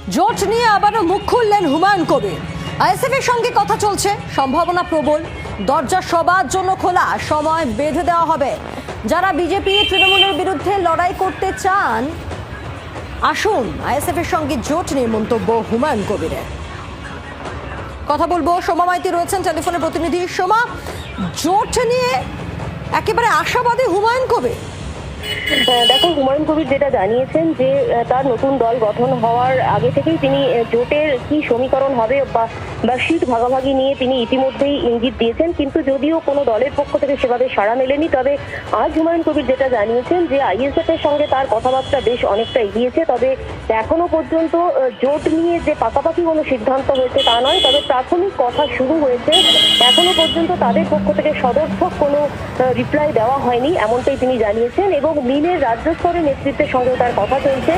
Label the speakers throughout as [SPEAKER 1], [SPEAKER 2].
[SPEAKER 1] জোট নিয়ে আবারও মুখ খুললেন হুমায়ুন কবির। আইএসএফ এর সঙ্গে কথা চলছে, সম্ভাবনা প্রবল। দরজা সবার জন্য খোলা, সময় বেঁধে দেওয়া হবে। যারা বিজেপি তৃণমূলের বিরুদ্ধে লড়াই করতে চান, আসুন আইএসএফ এর সঙ্গে জোট নিয়ে মন্তব্য হুমায়ুন কবিরের। কথা বলবো, সোমা মাইতি রয়েছেন টেলিফোনে প্রতিনিধি। সোমা, জোট নিয়ে একেবারে আশাবাদী হুমায়ুন কবির।
[SPEAKER 2] দেখো, হুমায়ুন কবির যেটা জানিয়েছেন যে তার নতুন দল গঠন হওয়ার আগে থেকেই তিনি জোটের কি সমীকরণ হবে বা সিট ভাগাভাগি নিয়ে তিনি ইতিমধ্যেই ইঙ্গিত দিয়েছেন, কিন্তু যদিও কোনো দলের পক্ষ থেকে সেভাবে সাড়া মেলেনি। তবে আজ হুমায়ুন কবির যেটা জানিয়েছেন যে আইএসএফ এর সঙ্গে তার কথাবার্তা বেশ অনেকটা এগিয়েছে। তবে এখনো পর্যন্ত জোট নিয়ে যে পাকাপাকি কোনো সিদ্ধান্ত হয়েছে তা নয়, তবে প্রাথমিক কথা শুরু হয়েছে। এখনো পর্যন্ত তাদের পক্ষ থেকে সদর্থক কোনো রিপ্লাই দেওয়া হয়নি, এমনটাই তিনি জানিয়েছেন। এবং মিলের রাজ্য স্তরের নেতৃত্বের সঙ্গে তার কথা চলছে।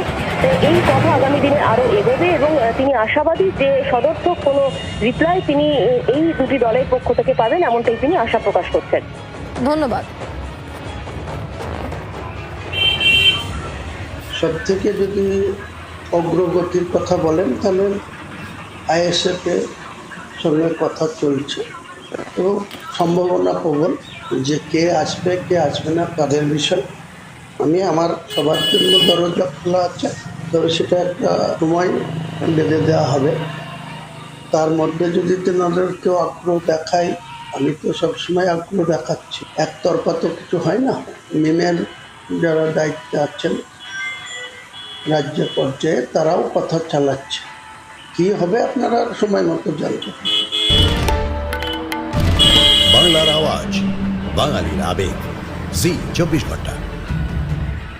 [SPEAKER 2] এই কথা আগামী দিনে আরো এগোবে এবং তিনি আশাবাদী যে সদর্থক কোনো রিপ্লাই তিনি এই দুটি দলের পক্ষ থেকে পাবেন, এমনটাই তিনি আশা প্রকাশ করছেন।
[SPEAKER 1] ধন্যবাদ।
[SPEAKER 3] সব থেকে যদি অগ্রগতির কথা বলেন তাহলে আইএসএফ এর সঙ্গে কথা চলছে এবং সম্ভাবনা প্রবল যে কে আসবে না তাদের বিষয়। আমি আমার সবার জন্য দরজা খোলা আছে, তবে সেটা একটা সময় বেঁধে দেওয়া হবে। তার মধ্যে যদি তেনাদের কেউ আগ্রহ দেখায়, আমি তো সবসময় আগ্রহ দেখাচ্ছি, একতরফা তো কিছু হয় না। মিমের যারা দায়িত্বে আছেন রাজ্য পর্যায়ে, তারাও কথা চালাচ্ছে। কি হবে আপনারা সময় মতো জানবেন।
[SPEAKER 4] বাংলার আওয়াজ, বাঙালির আবেগ, জি 24 ঘন্টা।